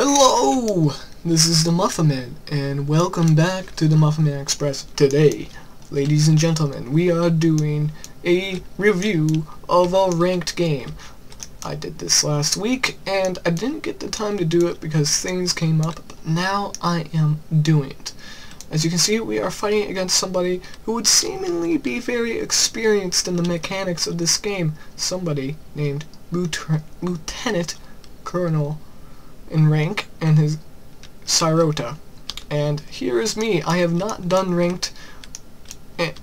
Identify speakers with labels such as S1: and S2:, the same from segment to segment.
S1: Hello! This is DattMuffinMan, and welcome back to the Muffinman Express. Today, ladies and gentlemen, we are doing a review of a ranked game. I did this last week, and I didn't get the time to do it because things came up, but now I am doing it. As you can see, we are fighting against somebody who would seemingly be very experienced in the mechanics of this game. Somebody named Lieutenant Colonel in rank, and his Sirota. And here is me. I have not done ranked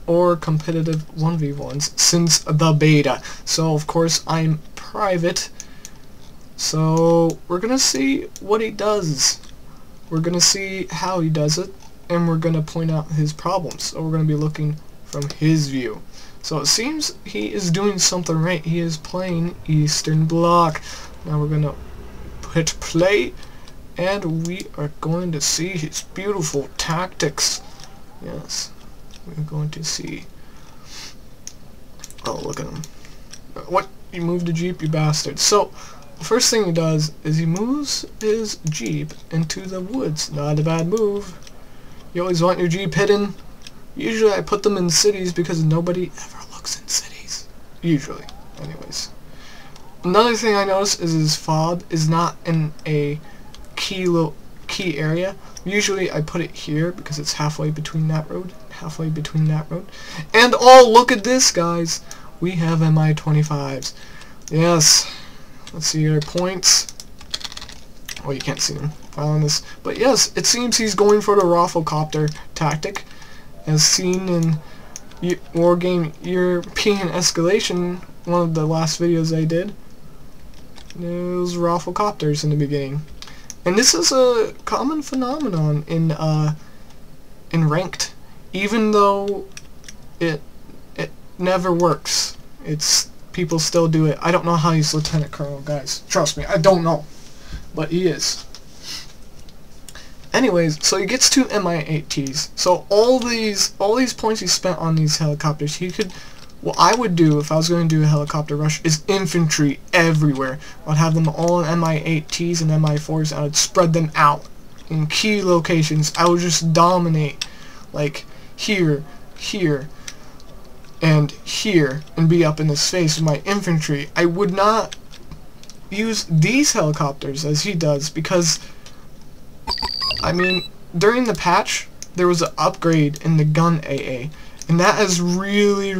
S1: or competitive 1v1s since the beta. So of course I'm private. So we're gonna see what he does. We're gonna see how he does it, and we're gonna point out his problems. So we're gonna be looking from his view. So it seems he is doing something right. He is playing Eastern Bloc. Now we're gonna hit play, and we are going to see his beautiful tactics. Yes, we're going to see. Oh, look at him. What? You moved the Jeep, you bastard. So the first thing he does is he moves his Jeep into the woods. Not a bad move. You always want your Jeep hidden. Usually I put them in cities because nobody ever looks in cities. Usually, anyways. Another thing I noticed is his fob is not in a key area. Usually I put it here because it's halfway between that road, And oh, look at this, guys. We have MI-25s. Yes. Let's see your points. Oh, you can't see them following this. But yes, it seems he's going for the ROFLCOPTER tactic, as seen in Wargame European Escalation, one of the last videos I did. Those ROFLCOPTERs in the beginning, and this is a common phenomenon in ranked, even though it never works. It's people still do it. I don't know how he's Lieutenant Colonel, guys. Trust me, I don't know, but he is. Anyways, so he gets 2 Mi-8Ts. So all these points he spent on these helicopters, he could. What I would do if I was going to do a helicopter rush is infantry everywhere. I'd have them all in Mi-8Ts and Mi-4s, and I would spread them out in key locations. I would just dominate, like here, here, and here, and be up in his face with my infantry. I would not use these helicopters as he does because, I mean, during the patch, there was an upgrade in the gun AA. And that is really,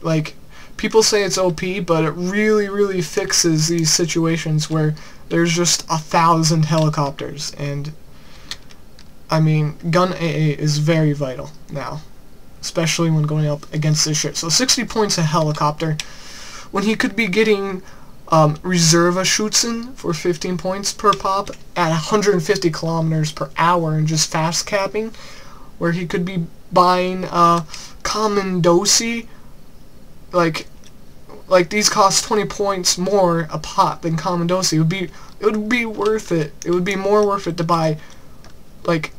S1: like, people say it's OP, but it really fixes these situations where there's just 1,000 helicopters. And, I mean, gun AA is very vital now, especially when going up against this shit. So 60 points a helicopter, when he could be getting Reserva Schützen for 15 points per pop at 150 kilometers per hour and just fast capping, where he could be buying Commandosi, like these cost 20 points more a pop than Commandosi. It would be worth it. It would be more worth it to buy like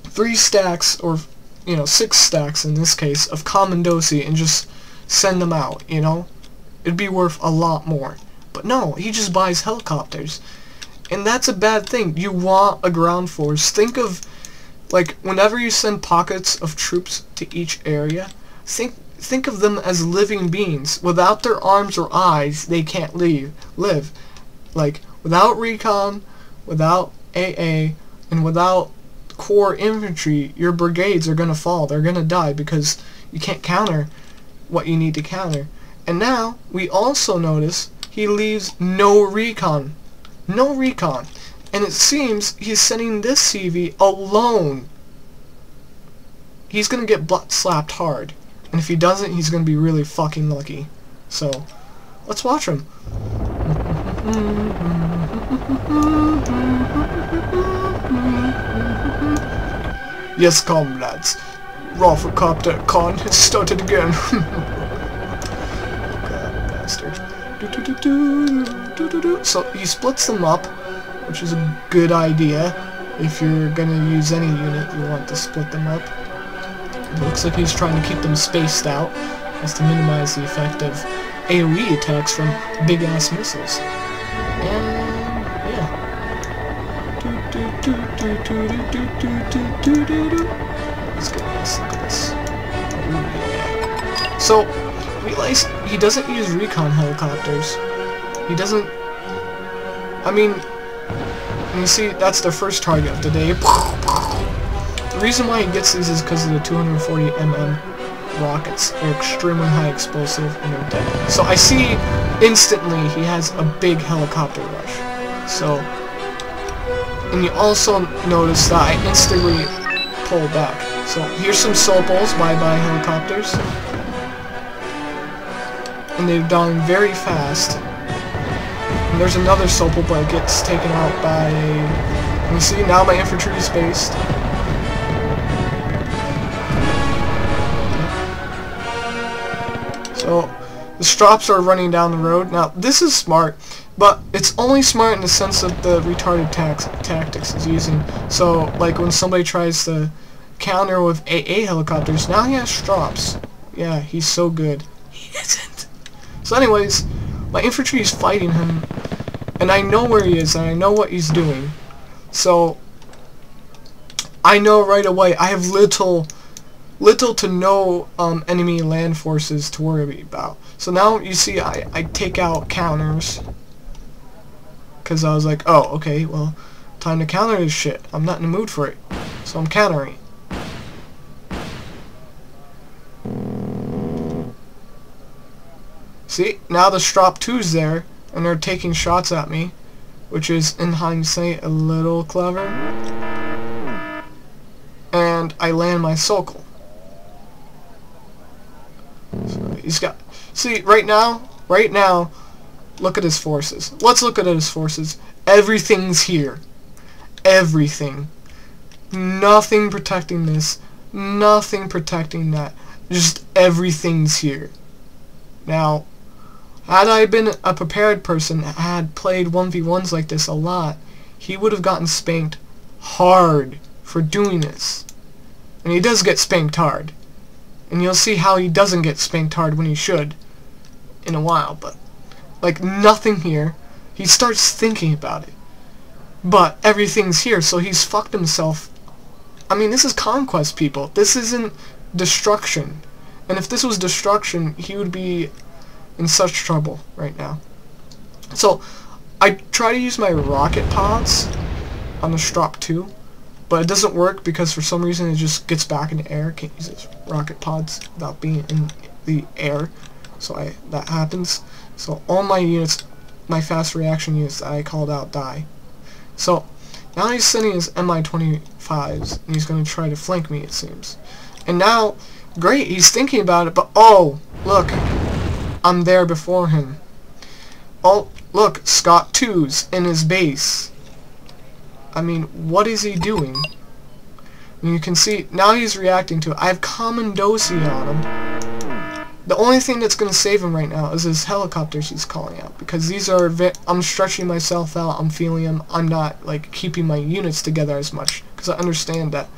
S1: 3 stacks or 6 stacks in this case of Commandosi and just send them out. It'd be worth a lot more. But no, he just buys helicopters, and that's a bad thing. You want a ground force. Think of, like, whenever you send pockets of troops to each area, think of them as living beings. Without their arms or eyes, they can't live. Like, without recon, without AA, and without core infantry, your brigades are gonna fall. They're gonna die because you can't counter what you need to counter. And now, we also notice he leaves no recon. No recon. And it seems he's sending this CV alone. He's gonna get butt slapped hard. And if he doesn't, he's gonna be really fucking lucky. So, let's watch him. Yes, comrades. ROFLCOPTER con has started again. God, bastard. So he splits them up, which is a good idea. If you're gonna use any unit, you want to split them up. It looks like he's trying to keep them spaced out, as to minimize the effect of AoE attacks from big-ass missiles. And yeah, Let's get this. Look at this. Oh, yeah. So, realize he doesn't use recon helicopters. He doesn't. I mean, you see, that's the first target of the day. The reason why he gets these is because of the 240 mm rockets. They're extremely high explosive and they're deadly. So I see instantly he has a big helicopter rush. So, and you also notice that I instantly pull back. So here's some Sopals, bye-bye helicopters. And they're dying very fast. And there's another Sopal, but it gets taken out by... You see, now my infantry is based. So, the Strops are running down the road. Now, this is smart, but it's only smart in the sense of the retarded tactics he's using. So, like when somebody tries to counter with AA helicopters, now he has Strops. Yeah, he's so good. He isn't. So anyways, my infantry is fighting him, and I know where he is, and I know what he's doing. So, I know right away I have little to no enemy land forces to worry about. So now you see I take out counters, because I was like, oh, okay, well, time to counter this shit. I'm not in the mood for it, so I'm countering. See, now the Strop 2's there, and they're taking shots at me, which is, in hindsight, a little clever. And I land my Sokol. So he's got... See, right now, look at his forces. Let's look at his forces. Everything's here. Everything. Nothing protecting this. Nothing protecting that. Just everything's here. Now, had I been a prepared person, had played 1v1s like this a lot, he would have gotten spanked hard for doing this. And he does get spanked hard. And you'll see how he doesn't get spanked hard when he should in a while, but like nothing here. He starts thinking about it. But everything's here, so he's fucked himself. I mean, this is conquest, people. This isn't destruction. And if this was destruction, he would be in such trouble right now. So, I try to use my rocket pods on the Strop 2, but it doesn't work because for some reason it just gets back in the air. Can't use its rocket pods without being in the air. So that happens. So all my units, my fast reaction units that I called out, die. So now he's sending his Mi-25s and he's going to try to flank me, it seems. And now, great, he's thinking about it, but oh, look, I'm there before him. Oh, look, Scott 2's in his base. I mean, what is he doing? And you can see, now he's reacting to it. I have Commandosi on him. The only thing that's going to save him right now is his helicopters he's calling out. Because these are, I'm stretching myself out, I'm feeling him, I'm not, like, keeping my units together as much. Because I understand that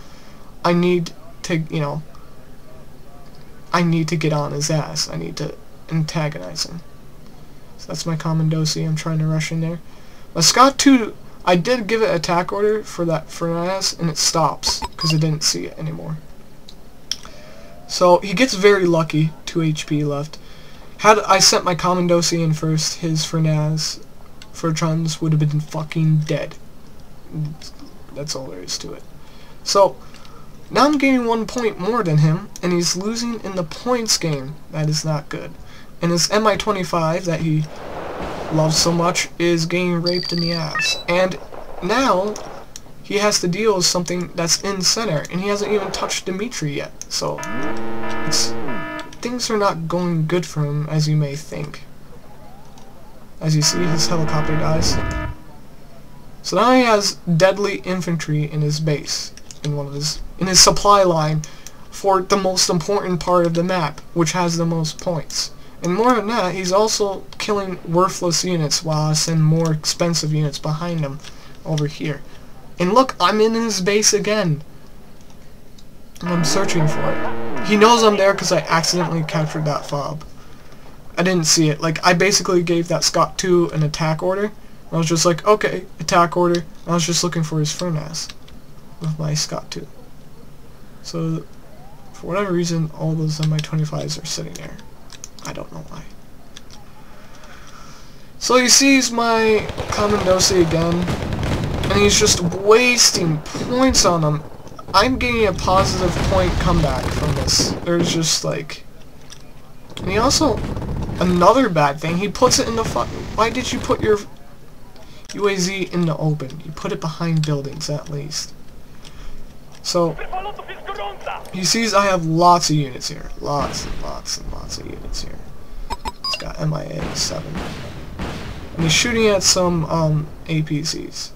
S1: I need to, you know, I need to get on his ass. I need to antagonize him. So that's my Commandosi, I'm trying to rush in there. But Scott 2, I did give it an attack order for that furnace, and it stops, because it didn't see it anymore. So, he gets very lucky, 2 HP left. Had I sent my Commandosi in first, his furnace Furtrons would have been fucking dead. That's all there is to it. So, now I'm gaining 1 point more than him, and he's losing in the points game. That is not good. And his Mi-25 that he loves so much is getting raped in the ass. And now he has to deal with something that's in center, and he hasn't even touched Dimitri yet. So things are not going good for him, as you may think. As you see, his helicopter dies. So now he has deadly infantry in his base, in his supply line for the most important part of the map, which has the most points. And more than that, he's also killing worthless units while I send more expensive units behind him over here. And look, I'm in his base again. And I'm searching for it. He knows I'm there because I accidentally captured that fob. I didn't see it. Like, I basically gave that Scott 2 an attack order. I was just like, okay, attack order. I was just looking for his furnace. with my Scott 2. So, for whatever reason, all those Mi-25s are sitting there. I don't know why. So he sees my Commandosi again, and he's just wasting points on them. I'm getting a positive point comeback from this. There's just like... And he also... Another bad thing, he puts it in the why did you put your UAZ in the open? You put it behind buildings, at least. So, he sees I have lots of units here. Lots and lots and lots of units here. He's got MIA-7. And he's shooting at some APCs.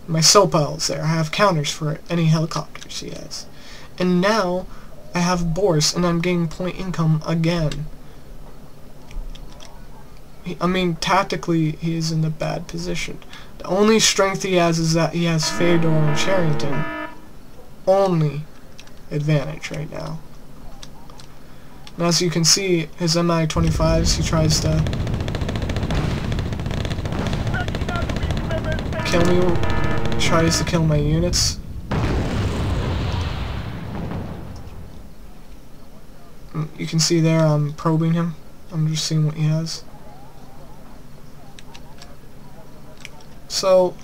S1: My Sopel's there. I have counters for any helicopters he has. And now, I have Boris, and I'm getting point income again. I mean, tactically, he is in a bad position. The only strength he has is that he has Fedor and Charrington. Only advantage right now. And as you can see, his Mi-25s, he tries to kill me, tries to kill my units. You can see there, I'm probing him. I'm just seeing what he has. So,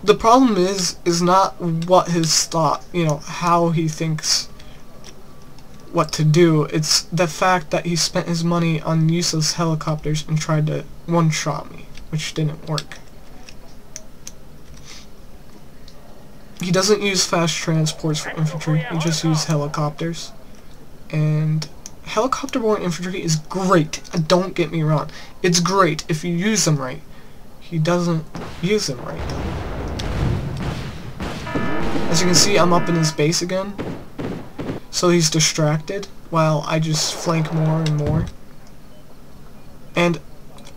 S1: the problem is not what his thought, you know, how he thinks what to do. It's the fact that he spent his money on useless helicopters and tried to one-shot me, which didn't work. He doesn't use fast transports for infantry, he just uses helicopters. And helicopter-borne infantry is great, don't get me wrong. It's great if you use them right. He doesn't use them right. As you can see, I'm up in his base again. So he's distracted while I just flank more and more. And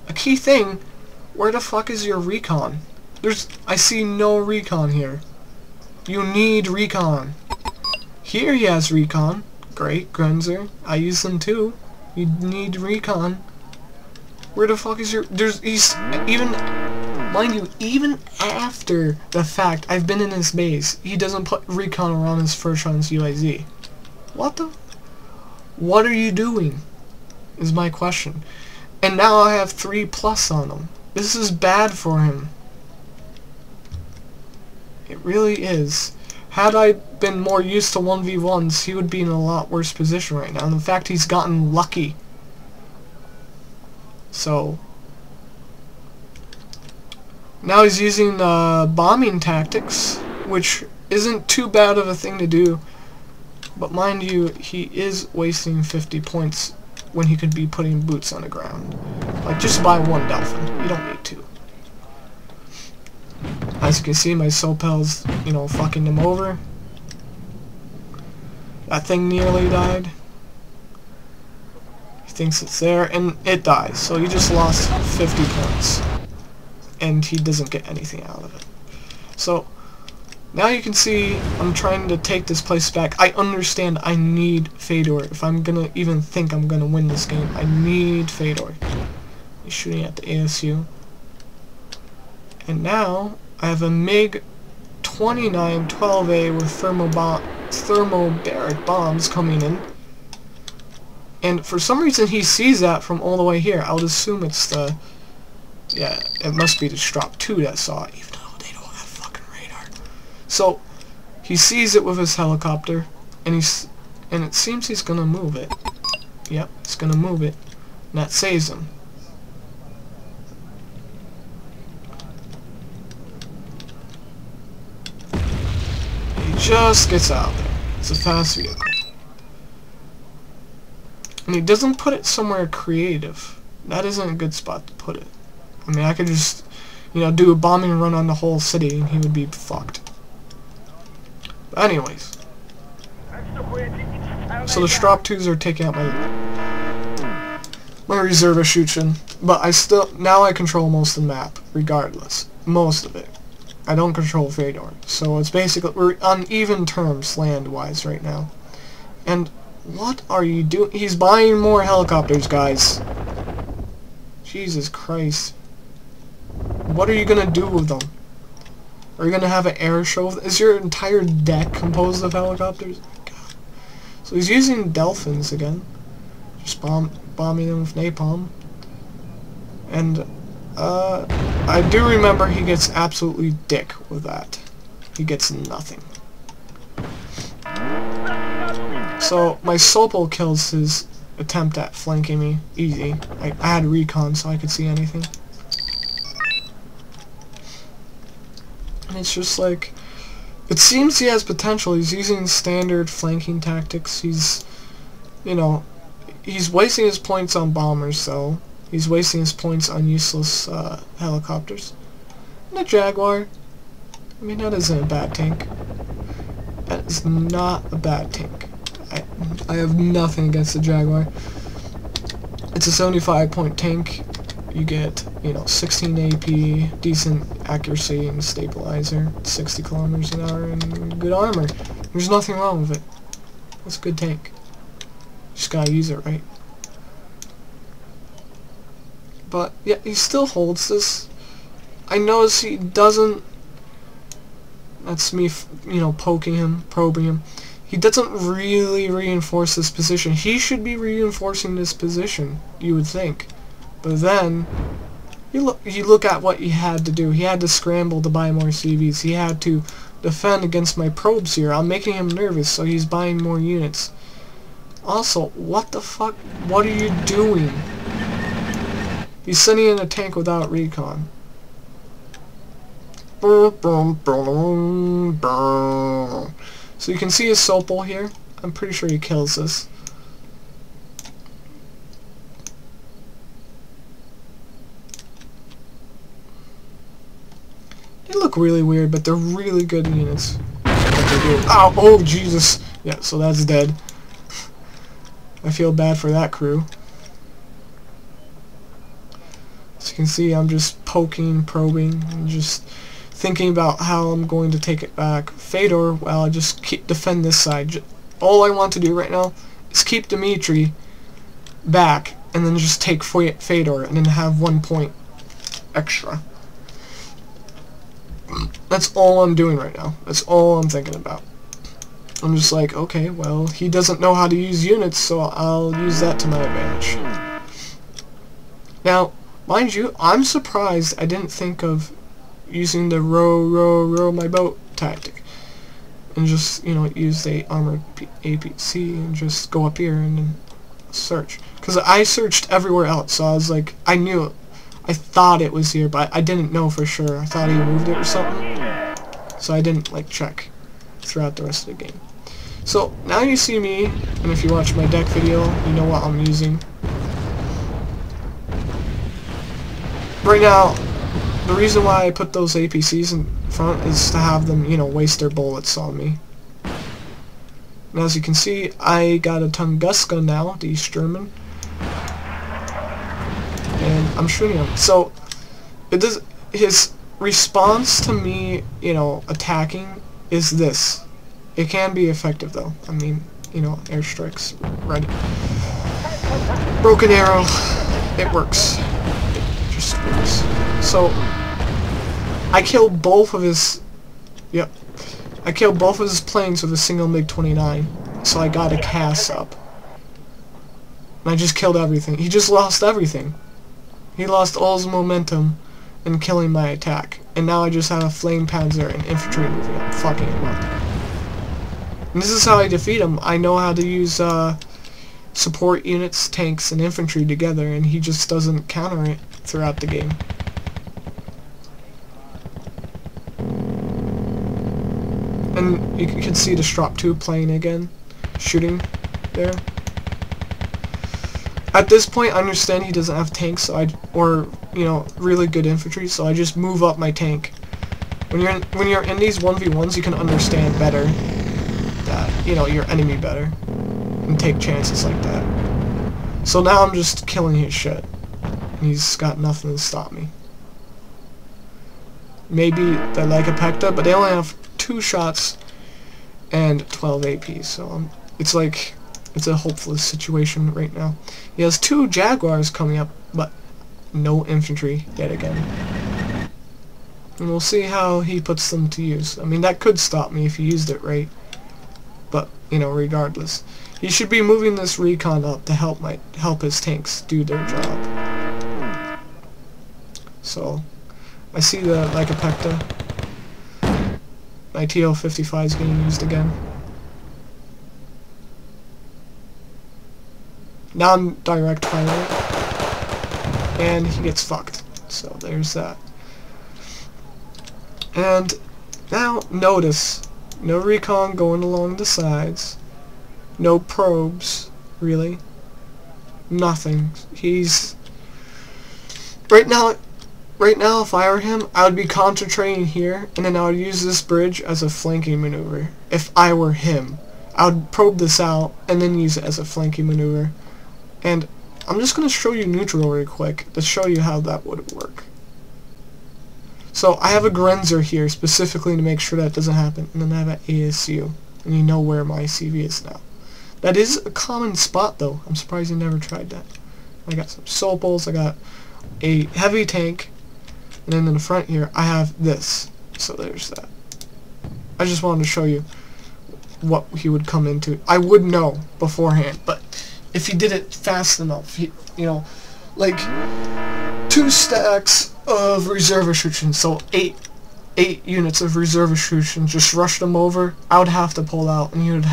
S1: a key thing, where the fuck is your recon? I see no recon here. You need recon. Here he has recon. Great, Grenzer. I use them too. You need recon. Where the fuck is your... he's even... Mind you, even after the fact I've been in his base, he doesn't put recon around his first round's UAZ. What the... What are you doing? Is my question. And now I have 3+ on him. This is bad for him. It really is. Had I been more used to 1v1s, he would be in a lot worse position right now. And in fact, he's gotten lucky. So... Now he's using bombing tactics, which isn't too bad of a thing to do. But mind you, he is wasting 50 points when he could be putting boots on the ground. Like, just buy one Dolphin. You don't need two. As you can see, my Sopel's, you know, fucking him over. That thing nearly died. He thinks it's there, and it dies. So he just lost 50 points. And he doesn't get anything out of it. So, now you can see I'm trying to take this place back. I understand I need Fedor. If I'm gonna even think I'm gonna win this game, I need Fedor. He's shooting at the ASU. And now, I have a MiG-29 12A with thermobaric bombs coming in. And for some reason he sees that from all the way here. I would assume it's the... Yeah, it must be the Strop 2 that saw it, even though they don't have fucking radar. So, he sees it with his helicopter, and it seems he's gonna move it. Yep, he's gonna move it, and that saves him. He just gets out there. It's a fast vehicle. And he doesn't put it somewhere creative. That isn't a good spot to put it. I mean, I could just, you know, do a bombing run on the whole city and he would be fucked. But anyways. So the Strop 2s are taking out my reserve Schuchen. But now I control most of the map, regardless. Most of it. I don't control Fedor. So it's basically, we're on even terms land-wise right now. And what are you doing? He's buying more helicopters, guys. Jesus Christ. What are you gonna do with them? Are you gonna have an air show? Is your entire deck composed of helicopters? God. So he's using dolphins again. Just bombing them with napalm. And I do remember he gets absolutely dick with that. He gets nothing. So my Sopal kills his attempt at flanking me. Easy. I had recon so I could see anything. And it's just like, it seems he has potential. He's using standard flanking tactics. He's, you know, he's wasting his points on bombers though. He's wasting his points on useless helicopters. And a Jaguar, I mean, that isn't a bad tank. That is not a bad tank. I have nothing against the Jaguar. It's a 75-point tank. You get, you know, 16 AP, decent accuracy and stabilizer, 60 kilometers an hour, and good armor. There's nothing wrong with it. It's a good tank. Just gotta use it right. But yeah, he still holds this. I notice he doesn't. That's me, you know, poking him, probing him. He doesn't really reinforce this position. He should be reinforcing this position, you would think. But then, you look at what he had to do. He had to scramble to buy more CVs. He had to defend against my probes here. I'm making him nervous, so he's buying more units. Also, what the fuck? What are you doing? He's sending in a tank without recon. So you can see his Sopal here. I'm pretty sure he kills this. They look really weird, but they're really good units. What they do. Ow! Oh, Jesus! Yeah, so that's dead. I feel bad for that crew. As you can see, I'm just poking, probing, and just thinking about how I'm going to take it back. Fedor, well, I just defend this side. All I want to do right now is keep Dmitri back, and then just take Fedor, and then have 1 point extra. That's all I'm doing right now. That's all I'm thinking about. I'm just like, okay, well, he doesn't know how to use units, so I'll use that to my advantage. Now, mind you, I'm surprised I didn't think of using the row my boat tactic. And just, you know, use the armored APC and just go up here and then search. Because I searched everywhere else, so I was like, I knew it. I thought it was here, but I didn't know for sure. I thought he moved it or something. So I didn't, like, check throughout the rest of the game. So, now you see me, and if you watch my deck video, you know what I'm using. Right now, the reason why I put those APCs in front is to have them, you know, waste their bullets on me. And as you can see, I got a Tunguska now, the East German. And I'm shooting him. So, it does, his response to me, you know, attacking is this. It can be effective though. I mean, you know, airstrikes, ready. Broken arrow, it works. It just works. So, I killed both of his, yep. I killed both of his planes with a single MiG-29. So I got a CAS up. And I just killed everything. He just lost everything. He lost all his momentum in killing my attack. And now I just have a flame panzer and infantry moving up, fucking him up. And this is how I defeat him. I know how to use support units, tanks, and infantry together, and he just doesn't counter it throughout the game. And you can see the Strop 2 playing again, shooting there. At this point, I understand he doesn't have tanks, so or you know, really good infantry, so I just move up my tank. When you're in these 1v1s, you can understand better that, you know, your enemy better and take chances like that. So now I'm just killing his shit. And he's got nothing to stop me. Maybe they like a Pecta, but they only have 2 shots and 12 AP, so it's like, it's a hopeless situation right now. He has 2 Jaguars coming up, but no infantry yet again. And we'll see how he puts them to use. I mean, that could stop me if he used it right. But, you know, regardless. He should be moving this recon up to help his tanks do their job. So, I see the Lycopecta. My TO-55 is getting used again. Non-direct fire. And he gets fucked. So, there's that. And now, notice, no recon going along the sides. No probes, really. Nothing. He's... Right now, if I were him, I would be concentrating here, and then I would use this bridge as a flanking maneuver. If I were him, I would probe this out, and then use it as a flanking maneuver. And I'm just going to show you neutral real quick, to show you how that would work. So, I have a Grenzer here, specifically to make sure that doesn't happen, and then I have an ASU, and you know where my CV is now. That is a common spot, though. I'm surprised you never tried that. I got some Sopals, I got a heavy tank, and then in the front here, I have this. So there's that. I just wanted to show you what he would come into. I would know beforehand, but if he did it fast enough, he, you know, like 2 stacks of reserve attrition, so 8 units of reserve attrition, just rush them over, I would have to pull out, and he would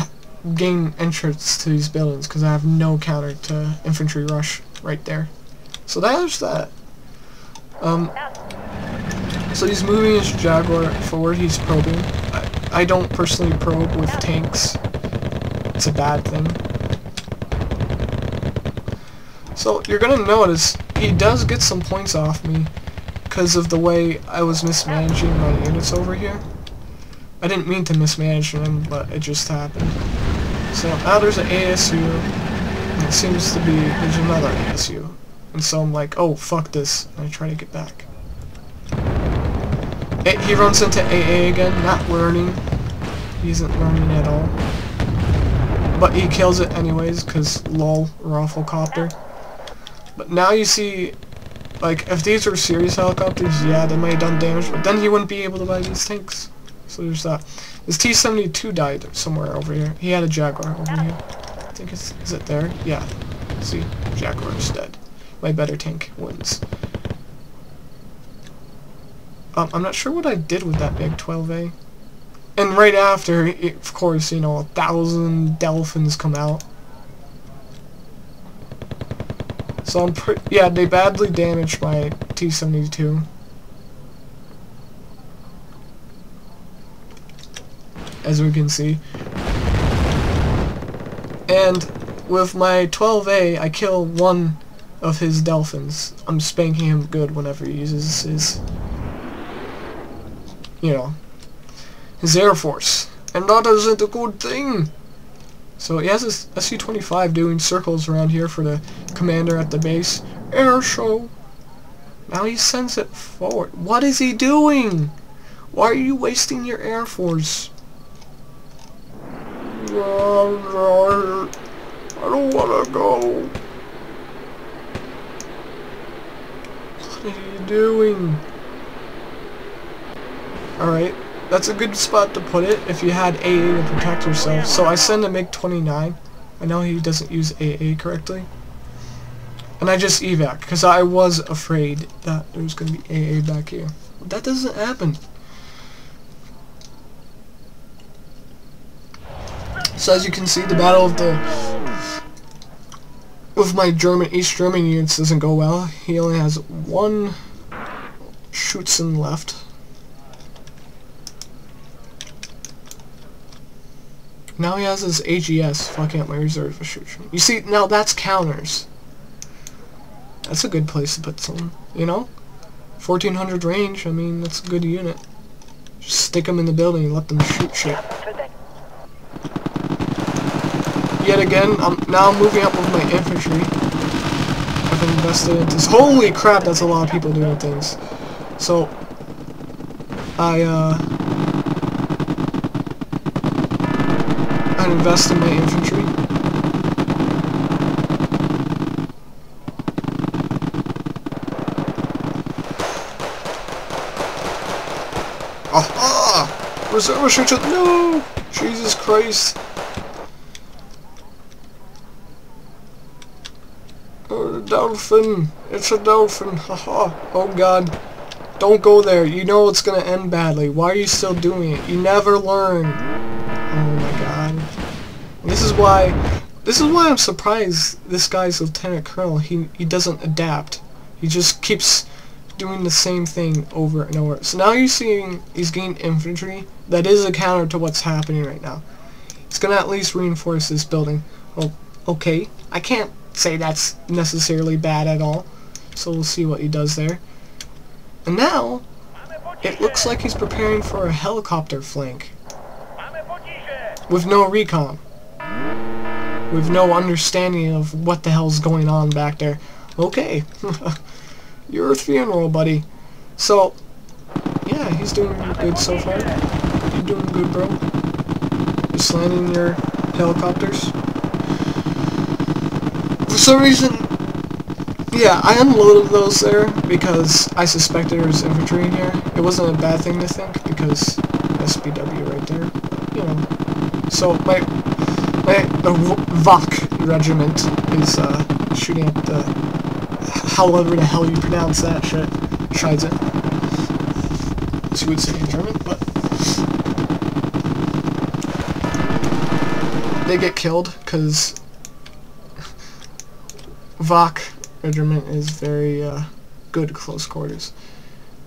S1: gain entrance to these buildings because I have no counter to infantry rush right there. So there's that. So he's moving his Jaguar forward, he's probing. I don't personally probe with tanks. It's a bad thing. So you're gonna notice he does get some points off me because of the way I was mismanaging my units over here. I didn't mean to mismanage them, but it just happened. So now there's an ASU, and it seems to be, there's another ASU. And so I'm like, oh, fuck this, and I try to get back. He runs into AA again, not learning. He isn't learning at all. But he kills it anyways, because lol, ROFLCOPTER. But now you see, like, if these were serious helicopters, yeah, they might have done damage, but then he wouldn't be able to buy these tanks. So there's that. His T-72 died somewhere over here. He had a Jaguar over here. I think is it there? Yeah. See? Jaguar is dead. My better tank wins. I'm not sure what I did with that big 12A. And right after, of course, you know, 1,000 Delphins come out. So yeah, they badly damaged my T-72. As we can see. And with my 12A, I kill one of his Delphins. I'm spanking him good whenever he uses his, you know, his Air Force. And that isn't a good thing. So he has his SU-25 doing circles around here for the commander at the base. Air show. Now he sends it forward. What is he doing? Why are you wasting your Air Force? I don't wanna go. What are you doing? Alright, that's a good spot to put it if you had AA to protect yourself. So I send a MiG-29. I know he doesn't use AA correctly. And I just evac, because I was afraid that there was going to be AA back here. But that doesn't happen. So as you can see, the battle of with my East German units doesn't go well. He only has 1 Schutzen left. Now he has his AGS fucking up my reserve Schutzen. You see, now that's counters. That's a good place to put some, you know? 1400 range, I mean, that's a good unit. Just stick them in the building and let them shoot shit. Yet again, now I'm moving up with my infantry. I've invested into this. Holy crap, that's a lot of people doing things. So, I invest in my infantry. Reserve shoot. No! Jesus Christ. Oh, the dolphin. It's a dolphin. Haha. Oh god. Don't go there. You know it's gonna end badly. Why are you still doing it? You never learn. Oh my god. This is why I'm surprised this guy's Lieutenant Colonel. He doesn't adapt. He just keeps doing the same thing over and over. So now you're seeing he's gained infantry. That is a counter to what's happening right now. He's gonna at least reinforce this building. Well, okay. I can't say that's necessarily bad at all. So we'll see what he does there. And now, it looks like he's preparing for a helicopter flank. With no recon. With no understanding of what the hell's going on back there. Okay. You're a funeral, buddy. So, yeah, he's doing good so far. You're doing good, bro. Just landing your helicopters. For some reason, yeah, I unloaded those there because I suspected there was infantry in here. It wasn't a bad thing to think because SBW right there, you know. So my VOC regiment is shooting at the, however the hell you pronounce that shit, Scheiße, as you would say in German, but they get killed because VOC regiment is very good close quarters.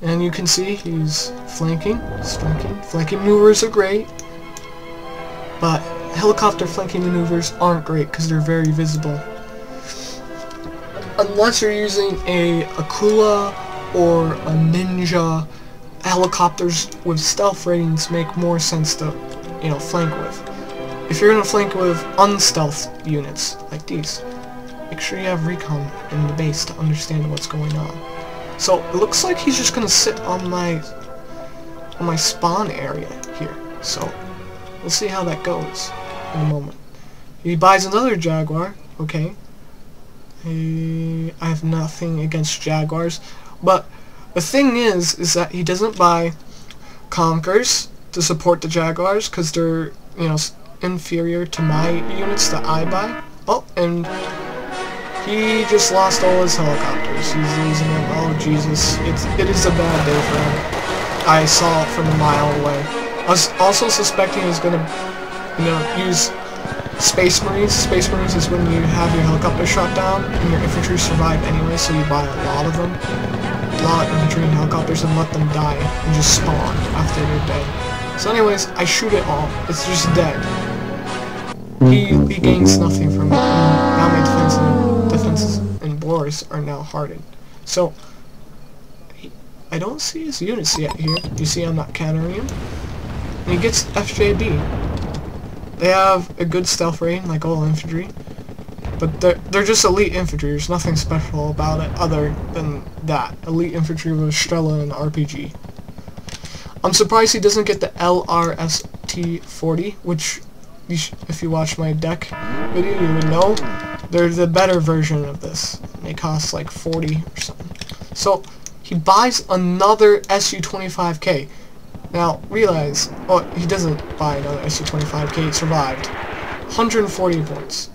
S1: And you can see he's flanking. Flanking maneuvers are great, but helicopter flanking maneuvers aren't great because they're very visible. Unless you're using a Akula or a Ninja, helicopters with stealth ratings make more sense to, you know, flank with. If you're gonna flank with unstealth units like these, make sure you have recon in the base to understand what's going on. So it looks like he's just gonna sit on my spawn area here. So we'll see how that goes in a moment. He buys another Jaguar. Okay. I have nothing against Jaguars, but the thing is that he doesn't buy Conkers to support the Jaguars because they're, you know, inferior to my units that I buy. Oh, and he just lost all his helicopters. He's losing them. Oh Jesus, it is a bad day for him. I saw it from a mile away. I was also suspecting he was gonna, you know, use Space Marines. Space Marines is when you have your helicopter shot down and your infantry survive anyway, so you buy a lot of them. A lot of infantry and helicopters and let them die and just spawn after they're dead. So anyways, I shoot it all. It's just dead. He gains nothing from it. Now my defenses and bores are now hardened. So, I don't see his units yet here. You see I'm not countering him. And he gets FJB. They have a good stealth rating, like all infantry, but they're just elite infantry. There's nothing special about it other than that. Elite infantry with Strela and RPG. I'm surprised he doesn't get the LRST-40, which, if you watch my deck video, you would know. They're the better version of this. They cost like 40 or something. So, he buys another SU-25K. Now, realize, well, he doesn't buy another SU-25K, it survived. 140 points.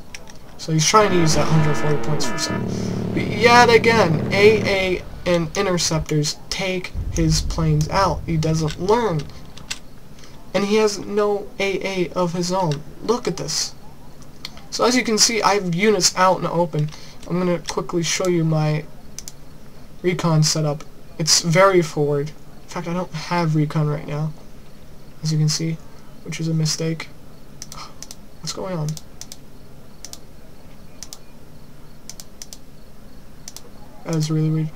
S1: So he's trying to use that 140 points for something. But yet again, AA and interceptors take his planes out. He doesn't learn. And he has no AA of his own. Look at this. So as you can see, I have units out in the open. I'm going to quickly show you my recon setup. It's very forward. In fact, I don't have recon right now, as you can see, which is a mistake. What's going on? That is really weird.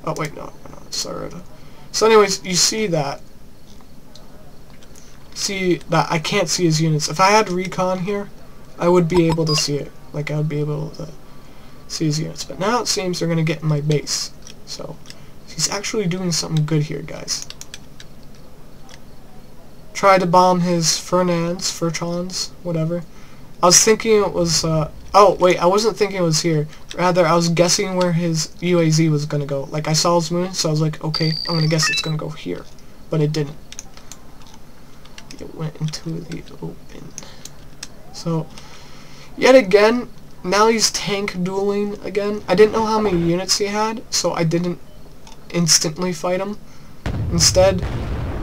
S1: Oh wait, no, it's Sirota. So anyways, you see that. See that I can't see his units. If I had recon here, I would be able to see it. Like I would be able to see his units. But now it seems they're gonna get in my base. So he's actually doing something good here, guys. Tried to bomb his Furtrons, whatever. I was thinking it was, oh, wait, I wasn't thinking it was here. Rather, I was guessing where his UAZ was gonna go. Like, I saw his moon, so I was like, okay, I'm gonna guess it's gonna go here. But it didn't. it went into the open. So, yet again, now he's tank dueling again. I didn't know how many units he had, so I didn't instantly fight him. Instead,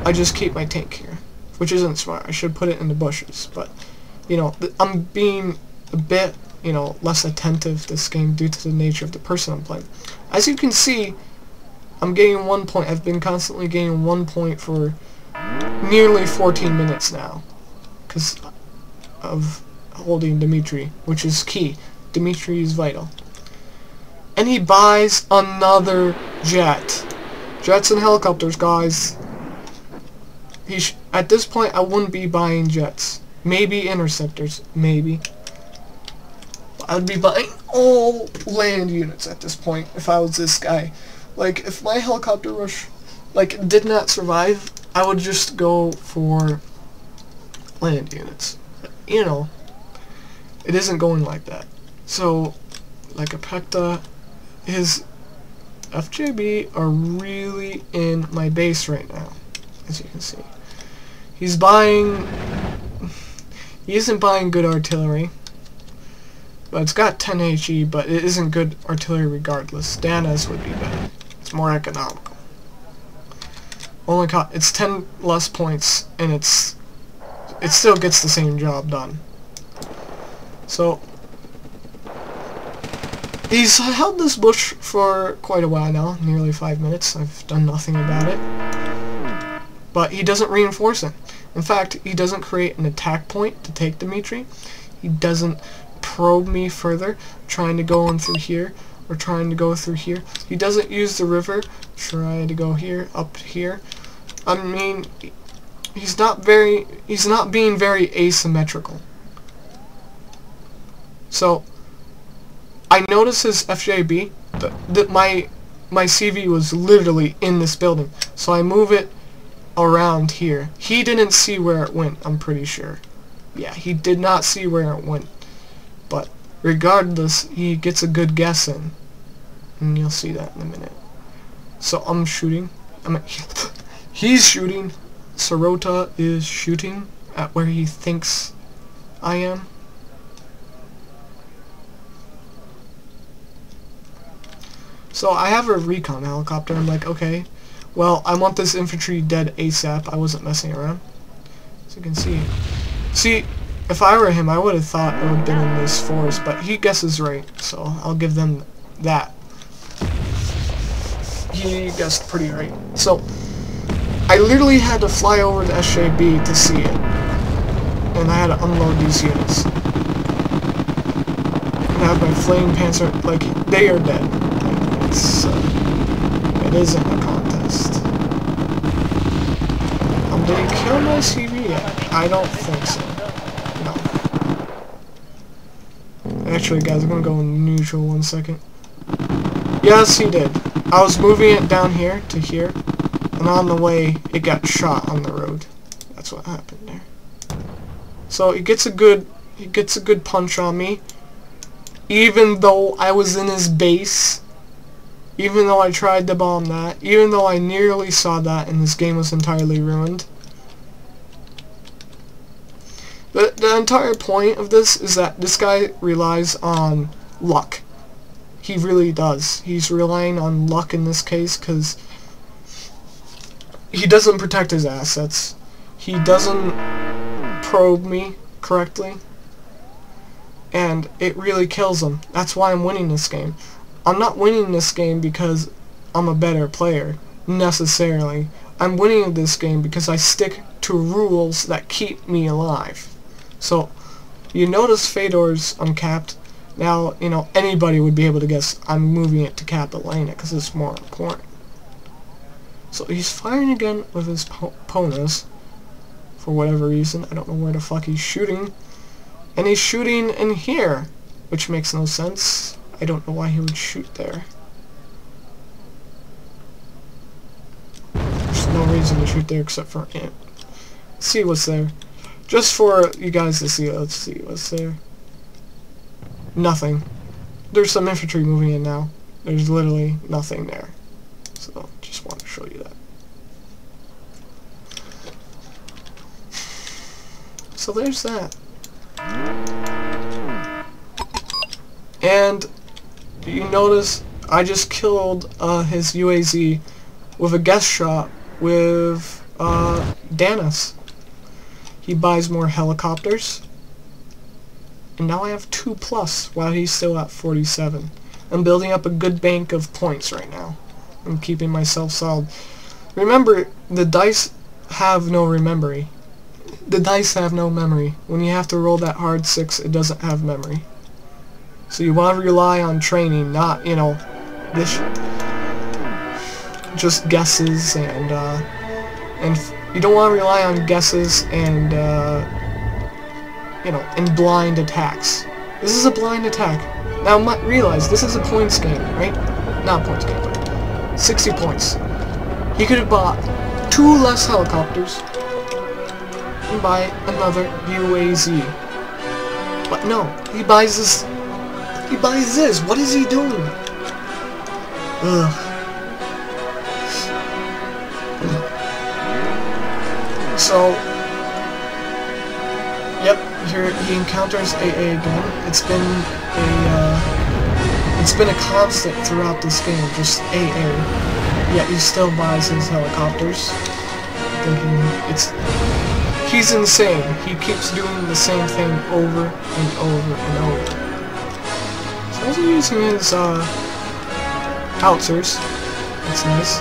S1: I just keep my tank here, which isn't smart. I should put it in the bushes, but, you know, I'm being a bit, you know, less attentive this game due to the nature of the person I'm playing. As you can see, I'm gaining 1 point. I've been constantly gaining 1 point for nearly 14 minutes now because of holding Dimitri, which is key. Dimitri is vital. And he buys another jet. Jets and helicopters, guys. At this point, I wouldn't be buying jets. Maybe interceptors. Maybe. I would be buying all land units at this point if I was this guy. Like, if my helicopter rush, like, did not survive, I would just go for land units. You know, it isn't going like that. So, like a Pecta, his FJB are really in my base right now, as you can see. He isn't buying good artillery, but it's got 10 HE, but it isn't good artillery regardless. Dana's would be better. It's more economical. It's 10 less points, and it still gets the same job done. So, he's held this bush for quite a while now, nearly 5 minutes. I've done nothing about it. But he doesn't reinforce it. In fact, he doesn't create an attack point to take Dimitri. He doesn't probe me further, trying to go in through here, or trying to go through here. He doesn't use the river, try to go here, up here. I mean, he's not being very asymmetrical. So, I noticed his FJB, that my CV was literally in this building. So I move it around here. He didn't see where it went, I'm pretty sure. Yeah, he did not see where it went. But regardless, he gets a good guess in. And you'll see that in a minute. So I'm shooting. He's shooting. Sirota is shooting at where he thinks I am. So I have a recon helicopter. I'm like, okay, well, I want this infantry dead ASAP. I wasn't messing around. So you can see. See, if I were him, I would have thought it would have been in this forest, but he guesses right, so I'll give them that. He guessed pretty right. So, I literally had to fly over the SJB to see it. And I had to unload these units. And I have my flame panzer, like, they are dead. It isn't a contest. Did he kill my CV yet? I don't think so. No. Actually, guys, I'm gonna go in neutral 1 second. Yes, he did. I was moving it down here to here, and on the way, it got shot on the road. That's what happened there. So he gets a good punch on me, even though I was in his base. Even though I tried to bomb that, even though I nearly saw that and this game was entirely ruined. The entire point of this is that this guy relies on luck. He really does. He's relying on luck in this case because he doesn't protect his assets. He doesn't probe me correctly. And it really kills him. That's why I'm winning this game. I'm not winning this game because I'm a better player, necessarily. I'm winning this game because I stick to rules that keep me alive. So, you notice Fedor's uncapped. Now, you know, anybody would be able to guess I'm moving it to cap Elena because it's more important. So he's firing again with his Ponas, for whatever reason. I don't know where the fuck he's shooting. And he's shooting in here, which makes no sense. I don't know why he would shoot there. There's no reason to shoot there except for it. See what's there. Just for you guys to see. Let's see what's there. Nothing. There's some infantry moving in now. There's literally nothing there. So, just want to show you that. So there's that. And you notice I just killed his UAZ with a guest shot with Danis. He buys more helicopters. And now I have 2+ while he's still at 47. I'm building up a good bank of points right now. I'm keeping myself solid. Remember, the dice have no memory. The dice have no memory. When you have to roll that hard 6, it doesn't have memory. So you want to rely on training, not, you know, this just guesses and you don't want to rely on guesses and you know, and blind attacks. This is a blind attack. Now realize this is a points game, right? Not points game, but 60 points. He could have bought 2 less helicopters and buy another UAZ. But no, he buys this. He buys this. What is he doing? Ugh. So, yep, here he encounters AA again. It's been a constant throughout this game, just AA. Yet he still buys his helicopters, thinking he's insane. He keeps doing the same thing over and over and over. So I was using his howitzers. That's nice.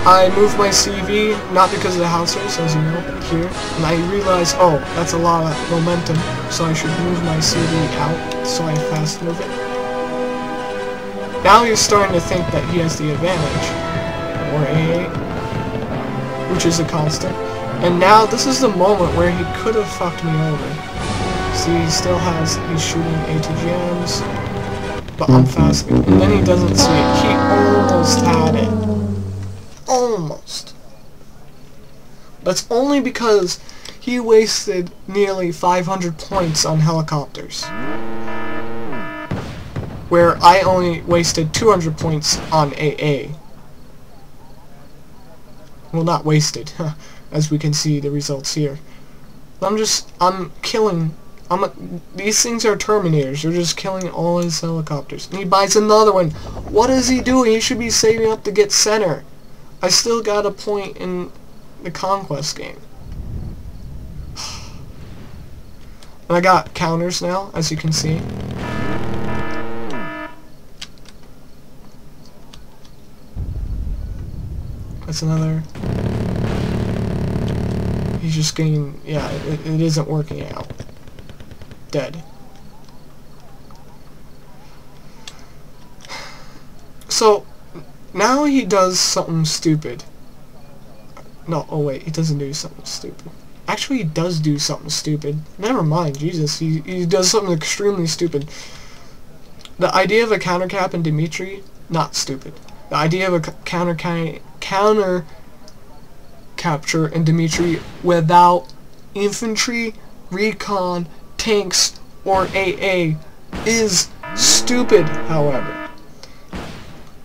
S1: I moved my CV, not because of the howitzers, as you know, but here, and I realized, oh, that's a lot of momentum, so I should move my CV out, so I fast move it. Now he's starting to think that he has the advantage, or AA, which is a constant, and now this is the moment where he could have fucked me over. See, he's shooting ATGMs, but I'm fast moving, and then he doesn't see it. He almost had it. Almost. That's only because he wasted nearly 500 points on helicopters, where I only wasted 200 points on AA. Well, not wasted, as we can see the results here. I'm killing, these things are Terminators, they're just killing all his helicopters. And he buys another one. What is he doing? He should be saving up to get center. I still got a point in the Conquest game. And I got counters now, as you can see. That's another. He's just getting, yeah, it isn't working out. Dead. So, now he does something stupid. No, oh wait, he doesn't do something stupid. Actually, he does do something stupid. Never mind, Jesus, he does something extremely stupid. The idea of a counter cap in Dimitri, not stupid. The idea of a counter capture in Dimitri without infantry, recon, tanks, or AA is stupid, however.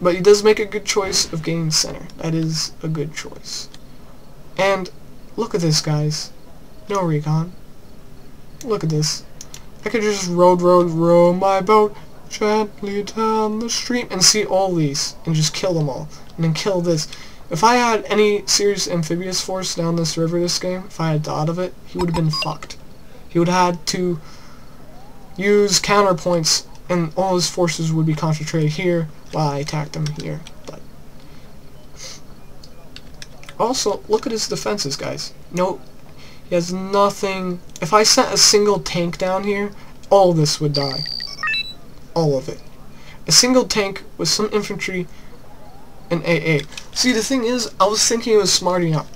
S1: But he does make a good choice of getting center. That is a good choice. And look at this, guys. No recon. Look at this. I could just row my boat gently down the stream and see all these and just kill them all. And then kill this. If I had any serious amphibious force down this river this game, if I had thought of it, he would have been fucked. He would have had to use counterpoints and all his forces would be concentrated here while I attacked him here. But also, look at his defenses, guys. No, he has nothing. If I sent a single tank down here, all of this would die. All of it. A single tank with some infantry and AA. See, the thing is, I was thinking it was smarting up.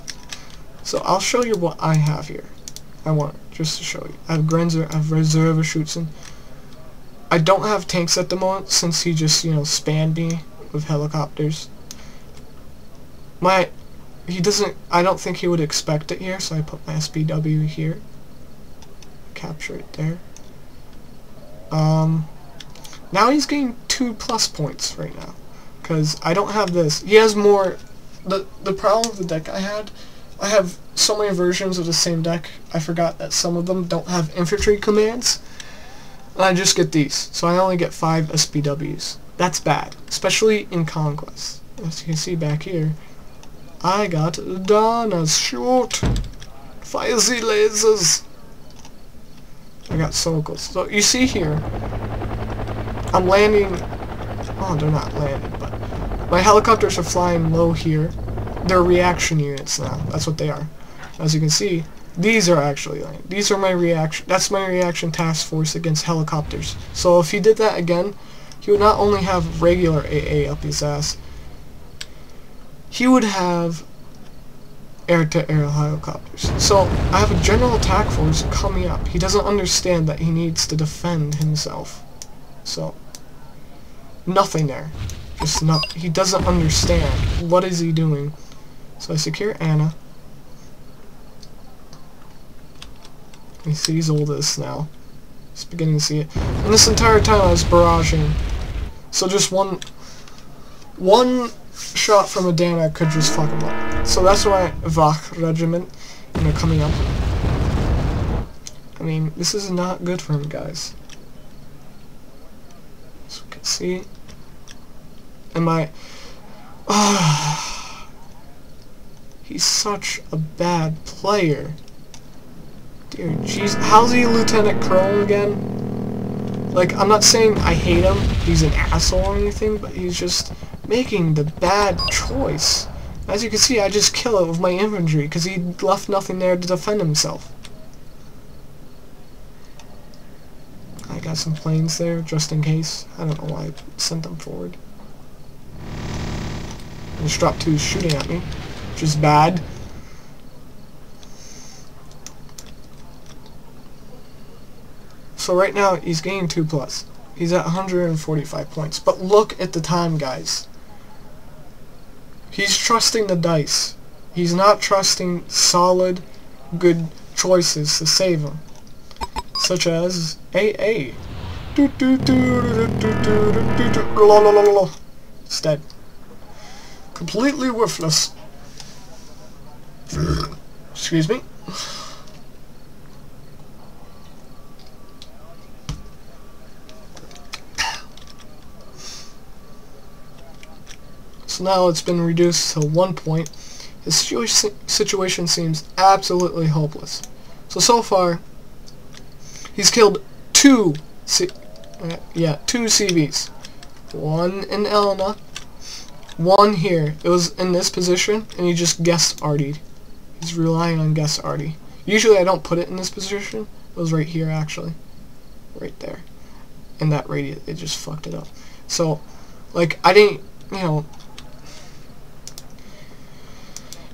S1: So I'll show you what I have here. I want just to show you. I have Grenzer, I have Reserve-Schützen. I don't have tanks at the moment since he just, you know, spammed me with helicopters. He doesn't, I don't think he would expect it here, so I put my SPW here. Capture it there. Now he's getting 2+ points right now, because I don't have this. He has more, the problem with the deck I had, I have so many versions of the same deck, I forgot that some of them don't have infantry commands. And I just get these, so I only get 5 SPWs. That's bad, especially in Conquest. As you can see back here, I got Donna's shoot! Fire the lasers! I got circles. So you see here, I'm landing, oh, they're not landing, but my helicopters are flying low here. They're reaction units now. That's what they are. As you can see, these are actually landing. These are my reaction. That's my reaction task force against helicopters. So if he did that again, he would not only have regular AA up his ass, he would have air-to-air helicopters. So I have a general attack force coming up. He doesn't understand that he needs to defend himself. So nothing there. Just not. He doesn't understand. What is he doing? So I secure Anna. He sees all this now. He's beginning to see it. And this entire time I was barraging. So just one shot from a Dana could just fuck him up. So that's why Wagner Regiment, and they're coming up. I mean, this is not good for him, guys. So you can see. And my... he's such a bad player. Dear jeez. How's he Lieutenant Colonel again? Like, I'm not saying I hate him, he's an asshole or anything, but he's just making the bad choice. As you can see, I just kill it with my infantry, because he left nothing there to defend himself. I got some planes there, just in case. I don't know why I sent them forward. And Strop 2 is shooting at me, which is bad. So right now, he's gaining 2+. He's at 145 points. But look at the time, guys. He's trusting the dice. He's not trusting solid, good choices to save him. Such as AA. It's dead. Completely worthless. Excuse me. So now it's been reduced to 1 point. His situation seems absolutely hopeless. So far, he's killed two CVs. One in Elena, one here. It was in this position, and he just guessed Artie. He's relying on guess Artie. Usually I don't put it in this position. It was right here, actually. Right there. And that radius, it just fucked it up. So, like, I didn't, you know...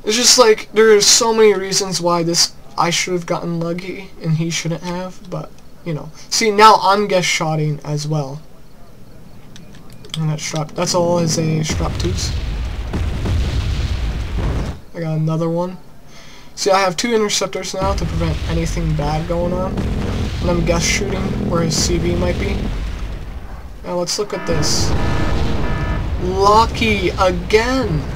S1: It's just like, there's so many reasons why I should have gotten lucky, and he shouldn't have, but, you know. See, now I'm guess shotting as well. And that's all his Strop 2s. I got another one. See, I have 2 interceptors now to prevent anything bad going on. And I'm guess shooting where his CV might be. Now let's look at this. Lucky again!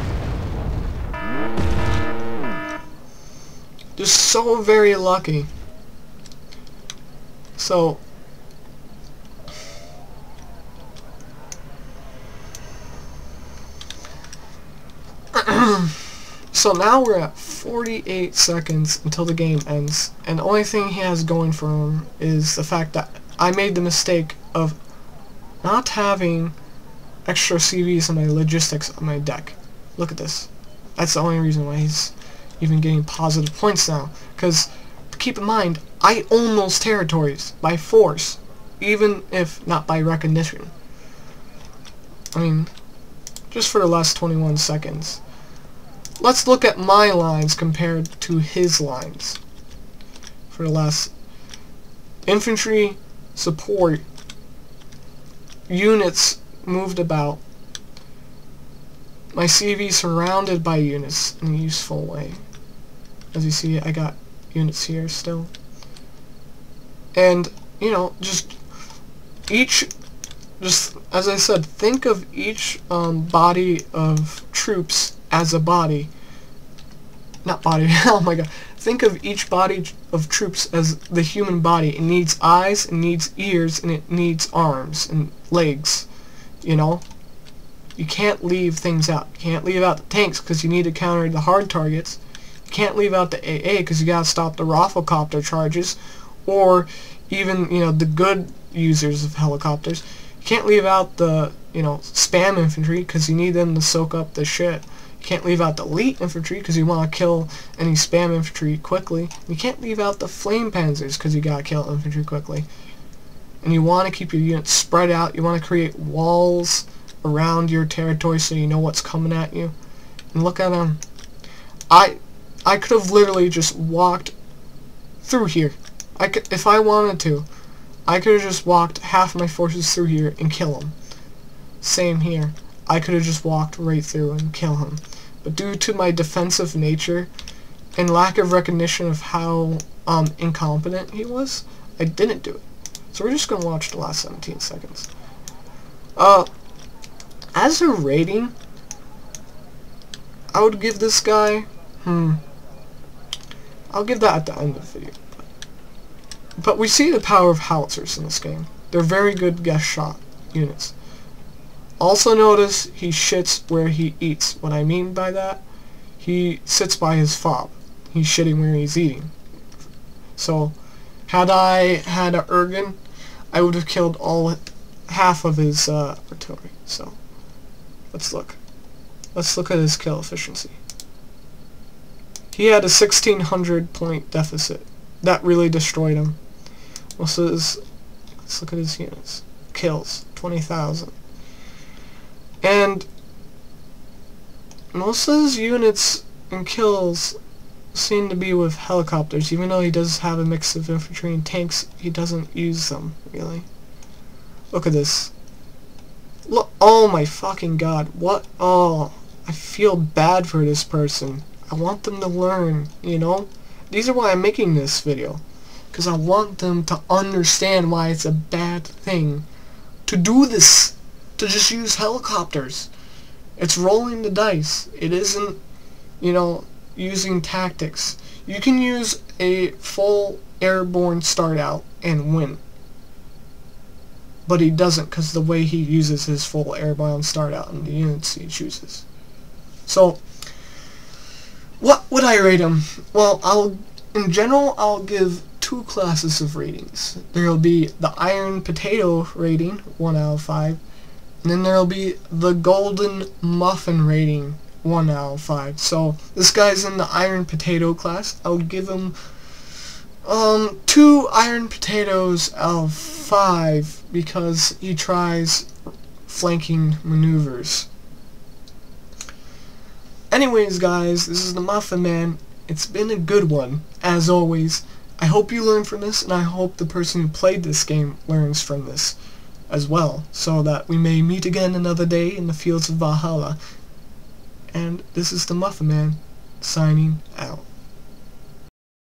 S1: Just so very lucky. So... So now we're at 48 seconds until the game ends, and the only thing he has going for him is the fact that I made the mistake of not having extra CVs in my logistics on my deck. Look at this. That's the only reason why he's even getting positive points now. Because, keep in mind, I own those territories by force, even if not by recognition. I mean, just for the last 21 seconds. Let's look at my lines compared to his lines. For the last infantry support, units moved about, my CV surrounded by units in a useful way. As you see, I got units here still. And, you know, just as I said, think of each body of troops as a body. not body, oh my god. Think of each body of troops as the human body. It needs eyes, it needs ears, and it needs arms and legs, you know? You can't leave things out. You can't leave out the tanks because you need to counter the hard targets. You can't leave out the AA because you gotta stop the ROFLCOPTER charges, or even, you know, the good users of helicopters. You can't leave out the, you know, spam infantry because you need them to soak up the shit. You can't leave out the elite infantry because you want to kill any spam infantry quickly. You can't leave out the flame panzers because you gotta kill infantry quickly. And you want to keep your units spread out. You want to create walls around your territory so you know what's coming at you. And look at them. I could have literally just walked through here. If I wanted to, I could have just walked half my forces through here and kill them. Same here. I could have just walked right through and kill him. But due to my defensive nature and lack of recognition of how incompetent he was, I didn't do it. So we're just going to watch the last 17 seconds. As a rating, I would give this guy, I'll give that at the end of the video. But we see the power of howitzers in this game. They're very good guest shot units. Also notice he shits where he eats. What I mean by that, he sits by his fob. He's shitting where he's eating. So, had I had a Ergen, I would have killed half of his artillery. So, let's look. Let's look at his kill efficiency. He had a 1,600 point deficit. That really destroyed him. Let's look at his units. Kills, 20,000. And most of his units and kills seem to be with helicopters. Even though he does have a mix of infantry and tanks, he doesn't use them, really. Look at this. Look, oh my fucking god. What? Oh, I feel bad for this person. I want them to learn, you know? These are why I'm making this video. Because I want them to understand why it's a bad thing to do this. To just use helicopters. It's rolling the dice. It isn't, you know, using tactics. You can use a full airborne start out and win. But he doesn't because the way he uses his full airborne start out and the units he chooses. So, what would I rate him? Well, in general, I'll give 2 classes of ratings. There'll be the Iron Potato rating, 1 out of 5. And then there'll be the Golden Muffin rating, 1 out of 5. So, this guy's in the Iron Potato class. I'll give him 2 Iron Potatoes out of 5 because he tries flanking maneuvers. Anyways, guys, this is the Muffin Man. It's been a good one, as always. I hope you learned from this, and I hope the person who played this game learns from this as well, so that we may meet again another day in the fields of Valhalla. And this is the Muffin Man, signing out.